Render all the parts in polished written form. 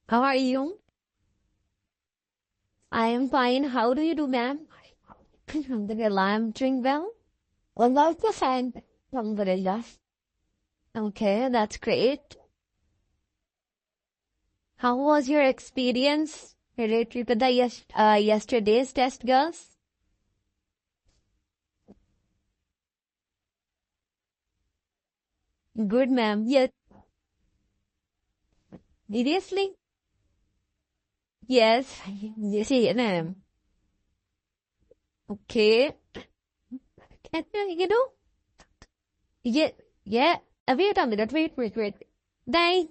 How are you? I am fine. How do you do, ma'am? Alhamdulillah, I'm doing well. Allah is fine. Alhamdulillah. Okay, that's great. How was your experience related to the yesterday's test, girls? Good, ma'am. Yes. Seriously? Yes. Yes, ma'am. Okay. Can you know? Yeah. Yeah. Wait a minute. Wait. They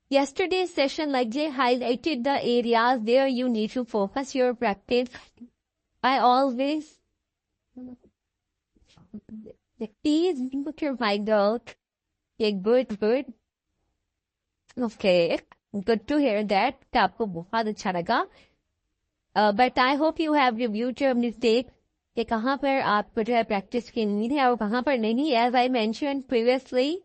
Yesterday's session likely highlighted the areas where you need to focus your practice. I always please put your mic out. Yeah, good. Okay, good to hear that. कि आपको बहुत अच्छा लगा. But I hope you have reviewed your mistake. कि कहाँ पर आपको जो है practice की नीड है और कहाँ पर नहीं. As I mentioned previously,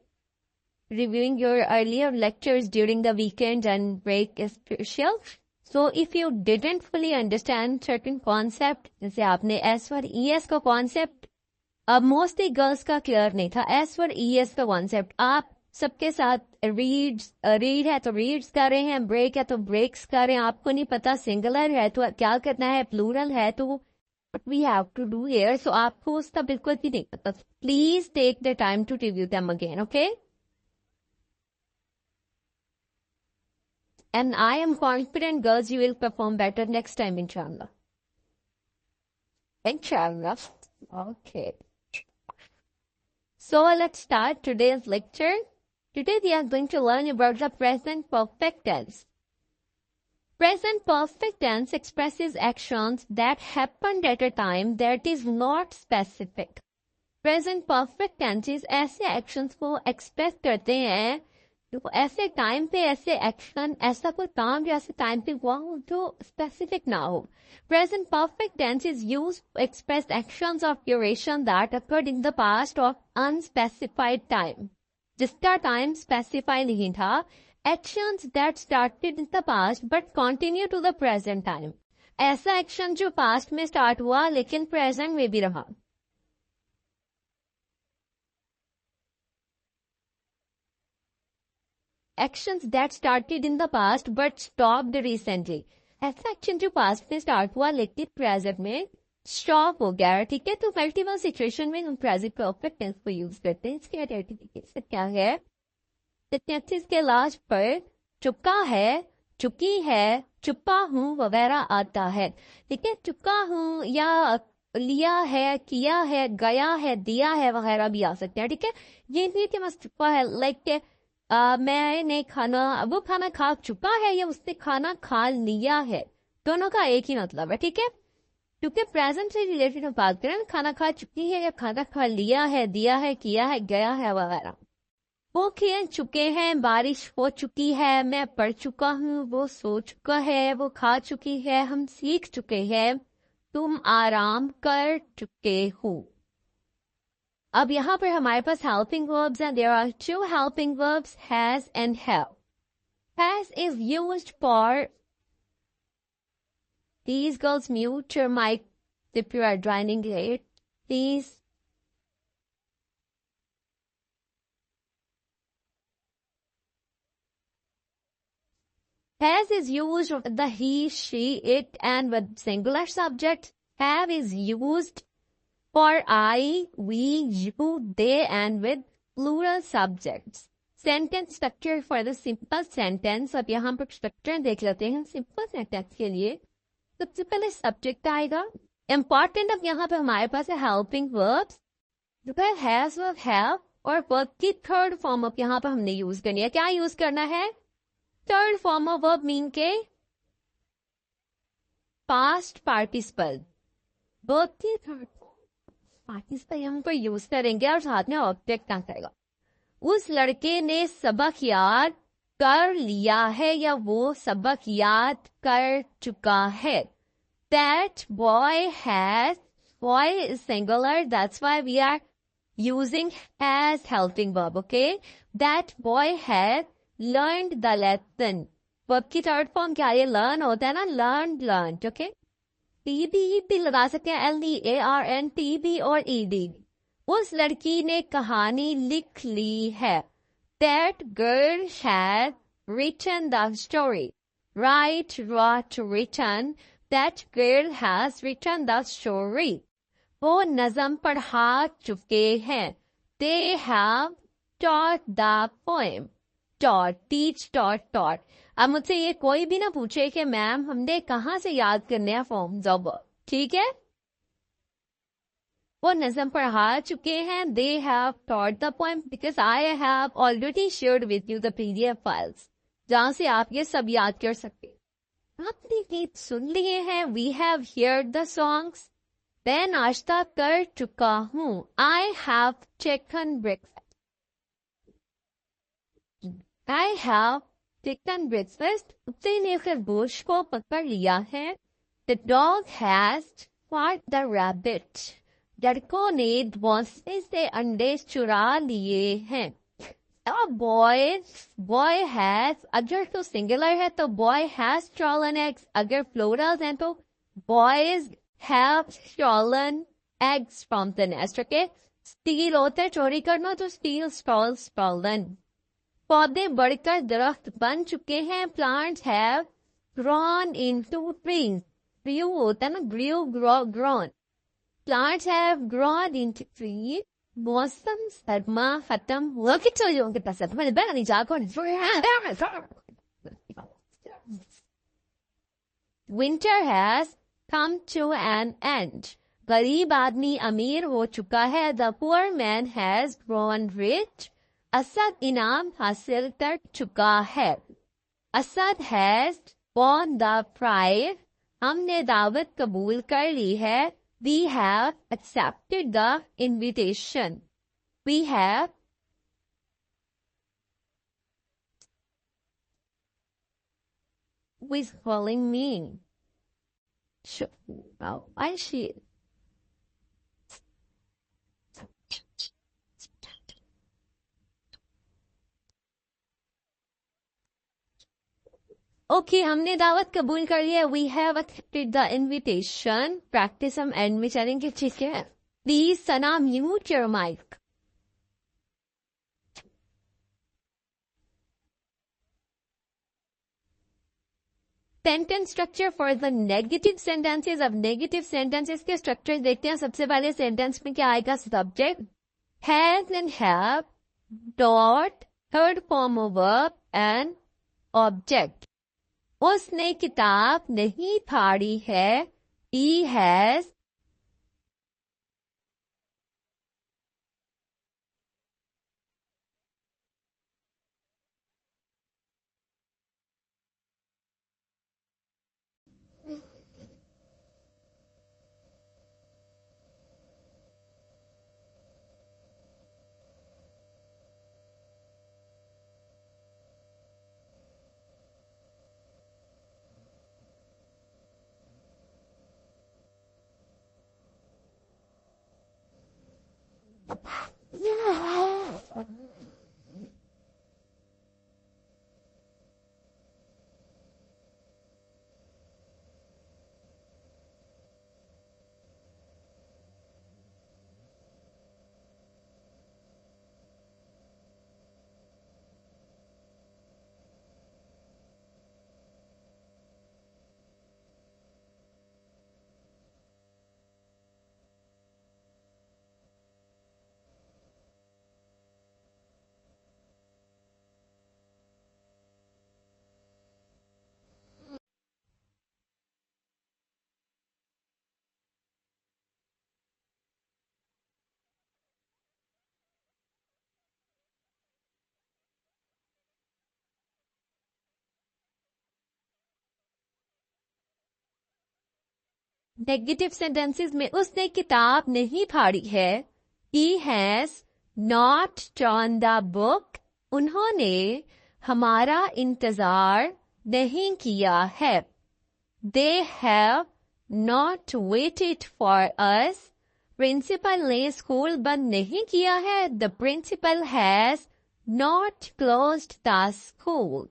reviewing your earlier lectures during the weekend and break is crucial. So if you didn't fully understand certain concept, जैसे आपने S for ES का concept, अब मोस्टली गर्ल्स का क्लियर नहीं था. S for ES का concept आप सबके साथ रीड है तो रीड्स कर रहे हैं, ब्रेक है तो ब्रेक्स कर रहे हैं. आपको नहीं पता सिंगुलर है तो क्या करना है, प्लूरल है तो what we have to do here. So आपको उसका बिल्कुल भी नहीं पता. Please take the time to review them again, okay? And I am confident, girls, you will perform better next time, inshallah. Inshallah. Okay. So let's start today's lecture. Today we are going to learn about the present perfect tense. Present perfect tense expresses actions that happened at a time that is not specific. Present perfect tenses ऐसे actions को express करते हैं जो ऐसे time पे ऐसे action ऐसा कोई काम जो ऐसे टाइम पे हुआ हो जो स्पेसिफिक ना हो. Present perfect tense is used to express actions of duration that occurred in the past of unspecified time. जिसका टाइम स्पेसिफाई नहीं था. Actions that started in the past but continue to the present time. ऐसा action जो past में start हुआ लेकिन present में भी रहा. Actions that started in the past but stopped recently. ऐसा एक्शन जो पास्ट में स्टार्ट हुआ लेकिन प्रेजेंट में स्टॉप हो गया. ठीक है, तो मल्टीपल सिचुएशन में हम प्रेजेंट परफेक्ट टेंस को यूज करते हैं. इसके आइडेंटिफिकेशन क्या है? सेंटेंसेस के लास्ट पर चुका है, चुकी है, चुपा हूँ वगैरह आता है. ठीक है, चुका हूँ या लिया है, किया है, गया है, दिया है वगैरह भी आ सकते हैं. ठीक है, ये नहीं कि बस चुका है लाइक मैंने वो खाना खा चुका है या उसने खाना खा लिया है. दोनों का एक ही मतलब है. ठीक है, क्योंकि प्रेजेंट से रिलेटेड हम बात करें, खाना खा चुकी है या खाना खा लिया है, दिया है, किया है, गया है वगैरह. वो खेल चुके हैं, बारिश हो चुकी है, मैं पढ़ चुका हूँ, वो सो चुका है, वो खा चुकी है, हम सीख चुके हैं, तुम आराम कर चुके हो. अब यहाँ पर हमारे पास helping verbs हैं. There are two helping verbs, has and have. Has is used for. These girls mute your mic if you are joining late, please. Has is used with the he, she, it and with singular subject. Have is used for I, we, you, they and with plural subjects. Sentence structure for the simple sentence. अब यहाँ पर structure देख लेते हैं simple sentence के लिए. सबसे पहले subject आएगा. Important अब यहाँ पे हमारे पास है helping verbs. जो है has verb have और verb की third form अब यहाँ पर हमने use करनी है. क्या use करना है? Third form of verb mean के past participle. Verb की third पार्टिसिपल हम पर यूज करेंगे और साथ में ऑब्जेक्ट क्या करेगा. उस लड़के ने सबक याद कर लिया है या वो सबक याद कर चुका है. That boy has, boy is singular, that's why we are using as helping verb. Okay, that boy had learned the lesson. verb की थर्ड फॉर्म क्या है? ये learn होता है ना, learned. Okay, टी भी लगा सकते हैं, LEARN, TB और ED. उस लड़की ने कहानी लिख ली है. That girl had written the story. Write, written. That girl has written the story. वो नज़म पढ़ा चुके हैं. They have taught the poem. Teach, taught. अब मुझसे ये कोई भी ना पूछे कि मैम हमने कहाँ से याद करने हैं फॉर्म्स ऑफ वर्ब. ठीक है, वो नज़म पढ़ा चुके हैं. They have taught the poem because I have already shared with you the PDF files, जहाँ से आप ये सब याद कर सकते हैं. आपने गीत सुन लिए हैं. We have heard the songs. मैं नाश्ता कर चुका हूँ. I have taken breakfast. I have taken breakfast. कुत्ते ने खरगोश को पकड़ लिया है. The dog has caught the rabbit. लड़कों ने बोंसे से अंडे चुरा लिए हैं. boy has, अगर तो सिंगुलर है तो boy has stolen eggs. अगर प्लूरल है तो boys have stolen eggs from the nest. Okay, steal होता है चोरी करना, तो steal, stole, stolen. पौधे बढ़कर दरख्त बन चुके हैं. Plants have grown into trees. Grew होता है ना, grown. Plants have grown into trees. मौसम सरमा खत्म हुआ. कितना लोगों के पास मैंने बैठा नहीं जाकर. Winter has come to an end. गरीब आदमी अमीर हो चुका है. The poor man has grown rich. Asad इनाम हासिल कर चुका है. Asad has won the prize. हमने दावत कबूल कर ली है. We have accepted the invitation. We have who is calling me? Oh, I see. Okay, हमने दावत कबूल कर लिया. We have accepted the invitation. Practice हम एंड में चलेंगे. ठीक है, please Sana mute your mic. Sentence structure for the negative sentences. अब नेगेटिव सेंटेंसेस के स्ट्रक्चर देखते हैं. सबसे पहले सेंटेंस में क्या आएगा? Subject has and have, dot, third form of verb and object. उसने किताब नहीं फाड़ी है. He has नेगेटिव सेंटेंसेस में उसने किताब नहीं फाड़ी है. He has not torn the book. उन्होंने हमारा इंतजार नहीं किया है. They have not waited for us. Principal ने स्कूल बंद नहीं किया है. The principal has not closed the school.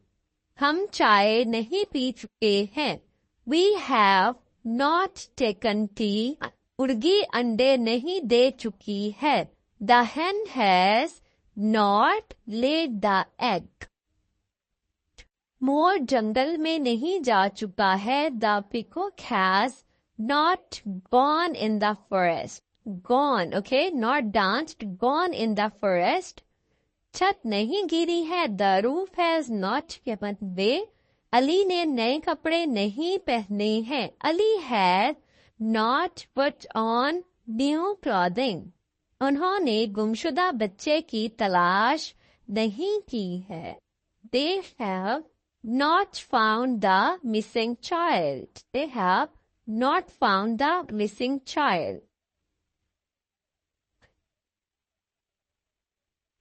हम चाय नहीं पी चुके हैं. We have not taken tea. मुर्गी अंडे नहीं दे चुकी है. The hen has not laid the egg. मोर जंगल में नहीं जा चुका है. The peacock has not gone in the forest. Gone, okay? Not danced, gone in the forest. छत नहीं गिरी है. The roof has not given way. Ali ने नए कपड़े नहीं पहने हैं. Ali had not put on new clothing. उन्होंने गुमशुदा बच्चे की तलाश नहीं की है. They have not found the missing child. They have not found the missing child.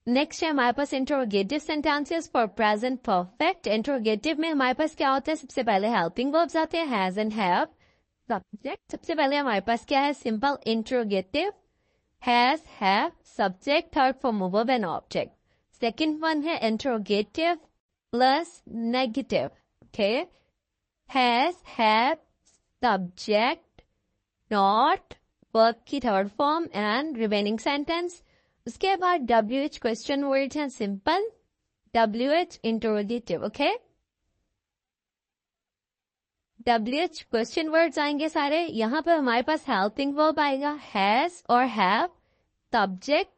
Next है हमारे पास interrogative sentences for present perfect. Interrogative में हमारे पास क्या होता है? सबसे पहले हेल्पिंग वर्ब्स आते हैं, हैज एंड हैव. सब्जेक्ट सबसे पहले हमारे पास क्या है? Simple interrogative, has, have, subject, third form of verb and object. Second one है interrogative plus negative. Okay, has, have, subject, not, verb की third form and remaining sentence. उसके बाद WH क्वेश्चन वर्ड्स हैं simple, WH interrogative. Okay, WH question words आएंगे सारे. यहाँ पर हमारे पास हेल्पिंग वर्ब आएगा, हैज और have, subject,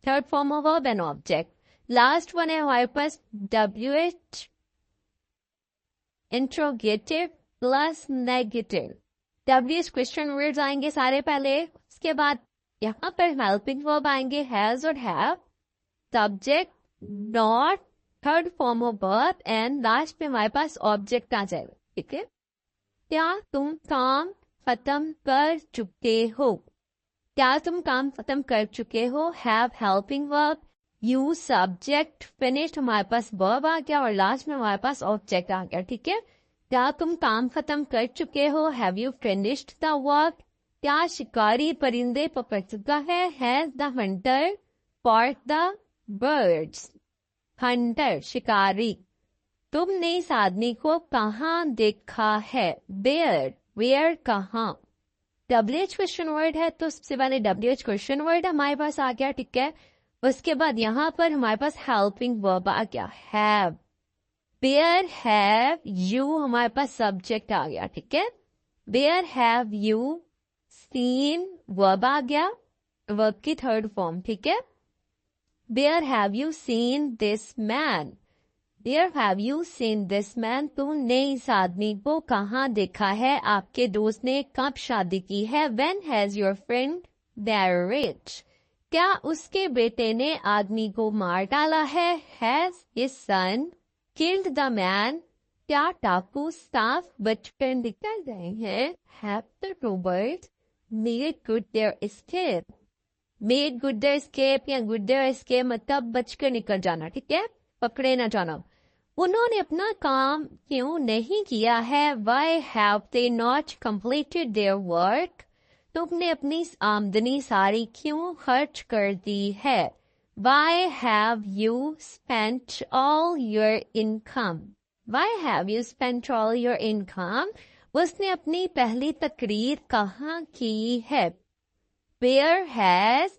third form of verb and object. Last one है हमारे पास WH interrogative plus negative. WH question words आएंगे सारे पहले. उसके बाद यहाँ पर हेल्पिंग वर्ब आएंगे, हैज और have, subject, not, third form of verb and last में हमारे पास ऑब्जेक्ट आ जाएगा. ठीक है. क्या तुम काम खत्म कर चुके हो? क्या तुम काम खत्म कर चुके हो? Have helping verb, you subject, finished हमारे पास वर्ब आ गया और लास्ट में हमारे पास ऑब्जेक्ट आ गया. ठीक है. क्या तुम काम खत्म कर चुके हो? Have you finished the work? क्या शिकारी परिंदे पकड़ चुका है? Has the Hunter caught the birds? Hunter शिकारी. तुमने इस आदमी को कहाँ देखा है? वेयर, वेयर कहाँ. WH क्वेश्चन वर्ड है तो सबसे पहले WH क्वेश्चन वर्ड हमारे पास आ गया. ठीक है. उसके बाद यहाँ पर हमारे पास हेल्पिंग वर्ब आ गया, हैव. वेयर हैव यू हमारे पास सब्जेक्ट आ गया. ठीक है. Where have you seen verb आ गया, वर्ब की थर्ड फॉर्म. ठीक है. Where have you seen this man? Where have you seen this man? तुमने इस आदमी को कहाँ देखा है? आपके दोस्त ने कब शादी की है? When has your friend married? क्या उसके बेटे ने आदमी को मार डाला है? Has his son killed the man? क्या टापू साफ बचकर निकल गए हैं? Have the robbers made good their escape? made good their escape या good their escape मतलब बचकर निकल जाना. ठीक है, पकड़े ना जाना. उन्होंने अपना काम क्यों नहीं किया है? Why have they not completed their work? तुमने अपनी आमदनी सारी क्यों खर्च कर दी है? Why have you spent all your income? Why have you spent all your income? उसने अपनी पहली तकरीर कहाँ की है? Where has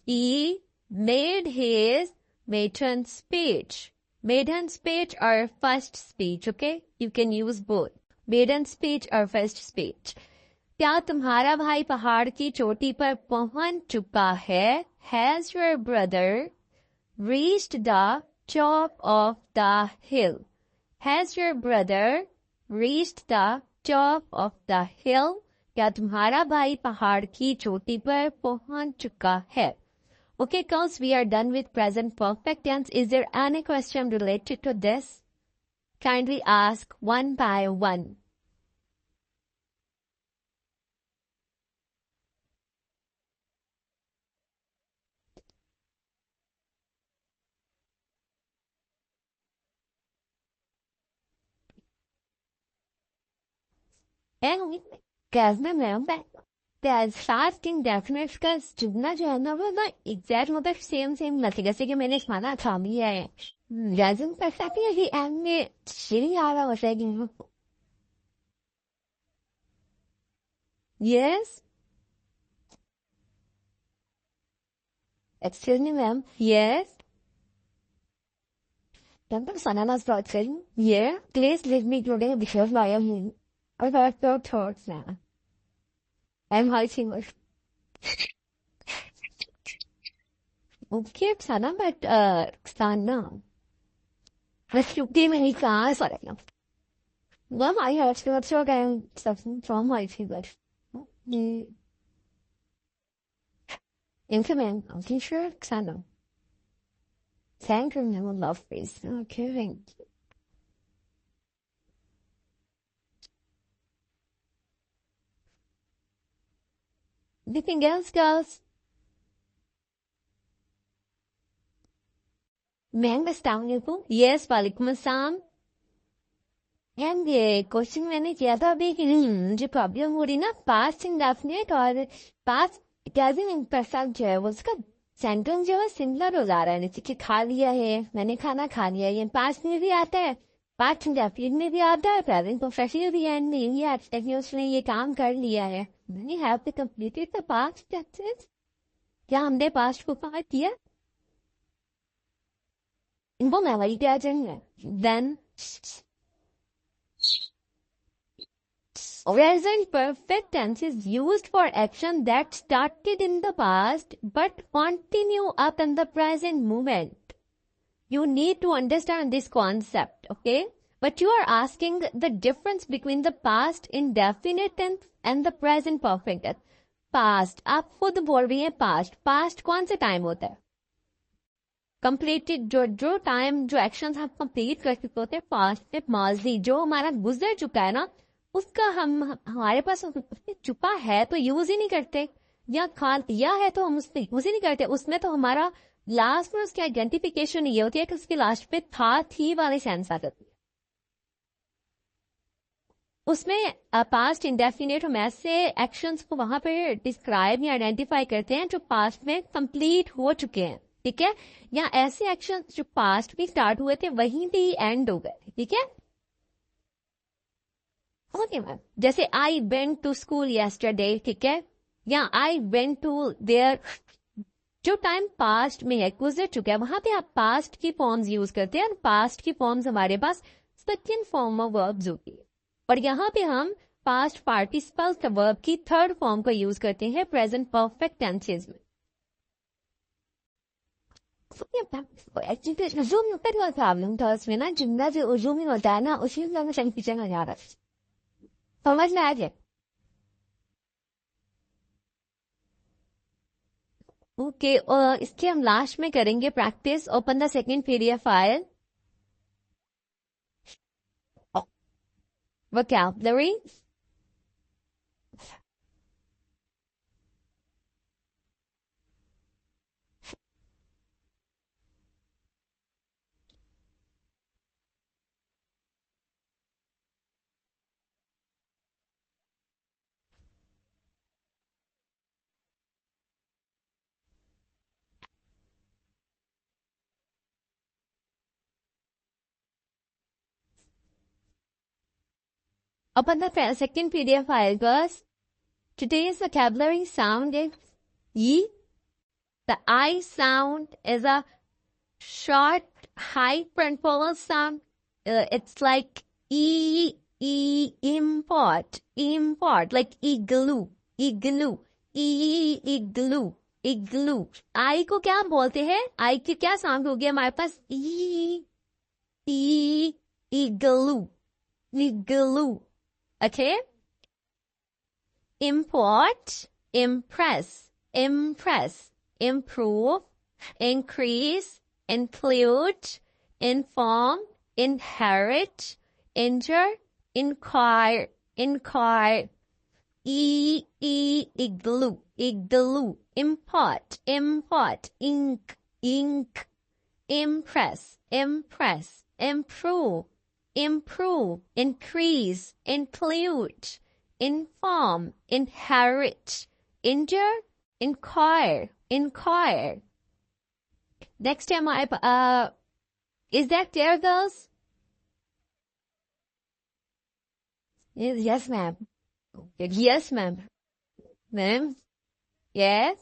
he made his maiden speech? Maiden speech or first speech, okay? You can use both. Maiden speech or first speech. क्या तुम्हारा भाई पहाड़ की चोटी पर पहुंच चुका है? Has your brother reached the top of the hill? Has your brother reached the top of the hill? क्या तुम्हारा भाई पहाड़ की चोटी पर पहुंच चुका है? Okay, girls, we are done with present perfect tense. Is there any question related to this? Kindly ask one by one. Em không biết gas mấy mẹ không ta? Fast indefinite का जुमला जो है ना वो ना exact मतलब same लगेगा, जैसे कि मैंने खाना खा लिया है, रेजन परफेक्ट है कि एंड में श्री आ रहा हो जाएगी। Yes, excuse me ma'am. Yes, tanto bananas protein. Yeah, please leave me today because I am about to thoughts now. I'm hiding. Okay, sana but sana. Let's look in my car. Sorry. Well, I have to show again something from my fingers. Incoming. Okay, sure, Sana. Thank you, never love face. Okay, thank you. Anything else, girls? Ma'am अस्सलाम वालेकुम। Yes, वालेकुम अस्सलाम। And ये question मैंने किया था अभी कि जो प्रॉब्लम हो रही ना पास्ट इंडेफिनिट और पास्ट प्रेजेंट इम्परफेक्ट जो है वो उसका सेंटेंस जो है सिमिलर हो जा रहा है, जैसे कि खा लिया है, मैंने खाना खा लिया, ये पास्ट में भी आता है, पास्ट इंडेफिनिट में भी आता है, प्रेजेंट परफेक्ट में भी एंड में भी आता है कि उसने ये काम कर लिया है। मैंने have to completed the past tenses. क्या हमने पास्ट को कहा किया? इनको मेमोरी क्या चाहिए? Then present perfect tense is used for action that started in the past but continue up in the present moment. You need to understand this concept, okay? But you are asking the difference between the past indefinite tense and the present perfect tense. Past, आप खुद बोल रही हैं past. Past कौन से time होता है? Completed जो टाइम जो एक्शंस हम कंप्लीट कर चुके होते हैं पास्ट में, माजी जो हमारा गुजर चुका है ना उसका हमारे पास चुका है तो यूज ही नहीं करते, या खा लिया है तो हम उसमें यूज ही नहीं करते। उसमें तो हमारा लास्ट में उसकी आइडेंटिफिकेशन ये होती है कि उसके लास्ट पे था थी वाली सेंस आ जाती है। उसमें पास्ट इंडेफिनेट हम ऐसे एक्शंस को वहां पे डिस्क्राइब या आइडेंटिफाई करते हैं जो पास्ट में कंप्लीट हो चुके हैं, ठीक है, या ऐसे एक्शन जो पास्ट में स्टार्ट हुए थे वहीं पे ही एंड हो गए, ठीक है। ओके मैम, जैसे I went to school yesterday, ठीक है, या आई वेंट टू देयर, जो टाइम पास्ट में है गुजर चुका है वहां पे आप पास्ट की फॉर्म्स यूज करते हैं और पास्ट की फॉर्म्स हमारे पास सेकंड फॉर्म ऑफ वर्ब्स होती है, और यहाँ पे हम पास्ट पार्टिसिपल वर्ब की थर्ड फॉर्म का यूज करते हैं प्रेजेंट परफेक्ट टेंसेस में। जूम का प्रॉब्लम था उसमें ना, जुमला जो जूमिंग होता है ना उसी में सही पीछे आ जा रहा है, समझ में आ जाए। ओके, और इसके हम लास्ट में करेंगे practice. Open the second PDF file, vocabulary, open the second PDF file, girls. Today's vocabulary sound is E. The I sound is a short, high front vowel sound. It's like import, like igloo, igloo, igloo, igloo. I को क्या बोलते हैं? I की क्या sound हो गया हमारे पास? Igloo, igloo. Okay? Import, impress, impress, improve, increase, include, inform, inherit, injure, inquire, igloo, import, ink, impress, improve, increase, include, inform, inherit, injure, inquire. Next time, is that clear, girls? Yes, ma'am. Yes, ma'am. Ma'am? Yes?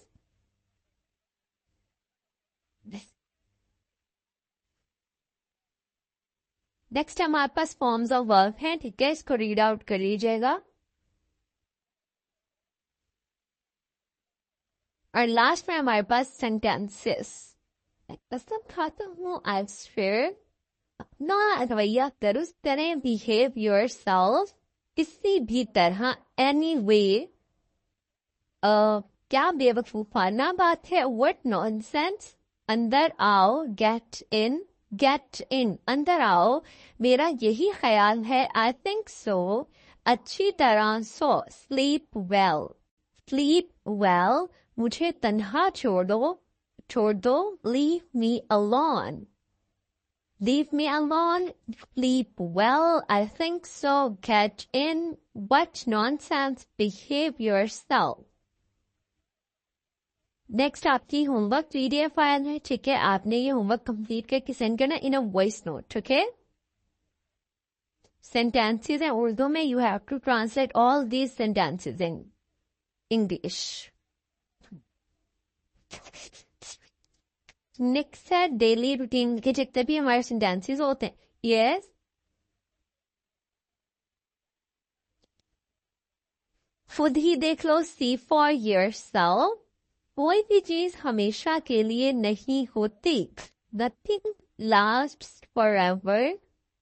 Next हमारे पास forms of verb हैं, ठीक है, इसको read out कर लीजिएगा. और last में हमारे पास सेंटेंसेस. कसम खाता हूँ आई स्वेयर अपना रवैया दुरुस्त करें, बिहेव योरसेल्फ किसी भी तरह, एनी वे. क्या बेवकूफाना बात है, व्हाट नॉनसेंस. अंदर आओ, गेट इन, अंदर आओ, मेरा यही ख्याल है, आई थिंक सो, अच्छी तरह सो, स्लीप वेल, मुझे तन्हा छोड़ दो, leave me alone, sleep well, I think so, get in, what nonsense, behave yourself. Next आपकी होमवर्क पीडीएफ फाइल है, ठीक है, आपने ये होमवर्क कंप्लीट करके सेंड करना इन अ वॉइस नोट, ठीक है. सेंटेंसेस हैं उर्दू में, you have to translate all these sentences in English. Next है डेली रूटीन के जितने भी हमारे सेंटेंसेस होते हैं. यस, खुद ही देख लो, सी फॉर योरसेल्फ. कोई भी चीज हमेशा के लिए नहीं होती. Nothing lasts forever.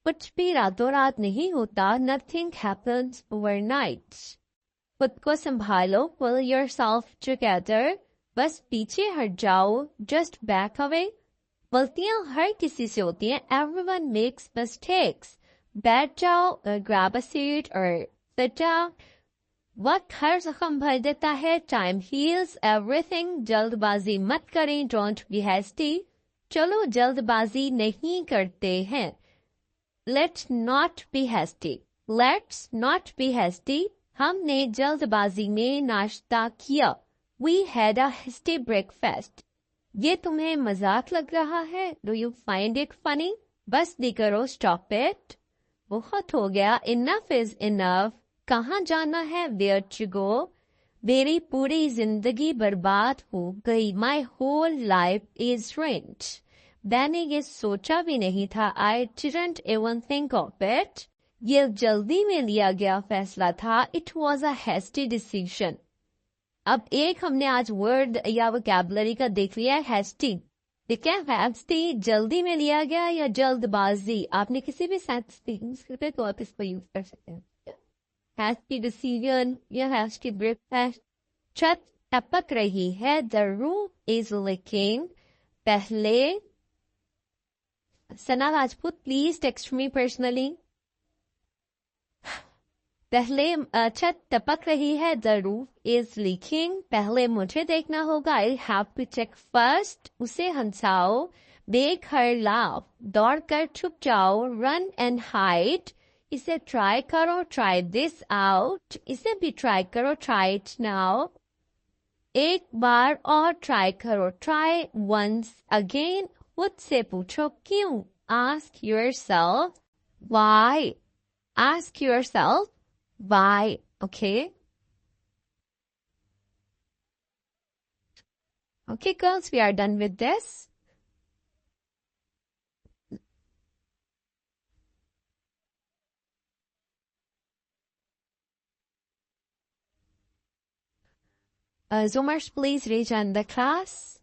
कुछ भी रातों रात नहीं होता. Nothing happens overnight. खुद को संभालो, पुल योरसेल्फ टुगेदर. बस पीछे हट जाओ, जस्ट बैक अवे. गलतियां हर किसी से होती हैं. Everyone makes mistakes. बैठ जाओ, ग्रैब अ सीट और सिट डाउन. वक्त हर जख्म भर देता है. Time heals everything. जल्दबाजी मत करें, डोंट बी हैस्टी. चलो जल्दबाजी नहीं करते हैं. Let's not be hasty. हमने जल्दबाजी में नाश्ता किया. We had a hasty breakfast. ये तुम्हें मजाक लग रहा है? Do you find it funny? बस दी करो, स्टॉप इट. बहुत हो गया, इनफ इज इनफ. कहाँ जाना है, वेयर टू गो. मेरी पूरी जिंदगी बर्बाद हो गई. My whole life is ruined. मैंने ये सोचा भी नहीं था. I didn't even think of it. ये जल्दी में लिया गया फैसला था. It was a hasty decision. अब एक हमने आज वर्ड या वोकैबुलरी का देख लिया है, हैस्टी. ठीक है, हैस्टी जल्दी में लिया गया या जल्दबाजी. आपने किसी भी सेंटेंस तो आप इसको यूज कर सकते हैं. हैस्टी डिसीजन या हैस्टी ब्रेकफास्ट. छत टपक रही है. The roof is leaking. पहले Sana Rajput, please text me personally. पहले छत टपक रही है. The roof is leaking. पहले मुझे देखना होगा. I have to check first. उसे हंसाओ. Make her laugh. दौड़ कर छुप जाओ. Run and hide. इसे ट्राई करो. Try this out. इसे भी ट्राई करो. Try it now. एक बार और ट्राई करो. Try once again. खुद से पूछो क्यों. Ask yourself why. Ask yourself why. Okay, okay girls, we are done with this. Zomers, please rejoin the class.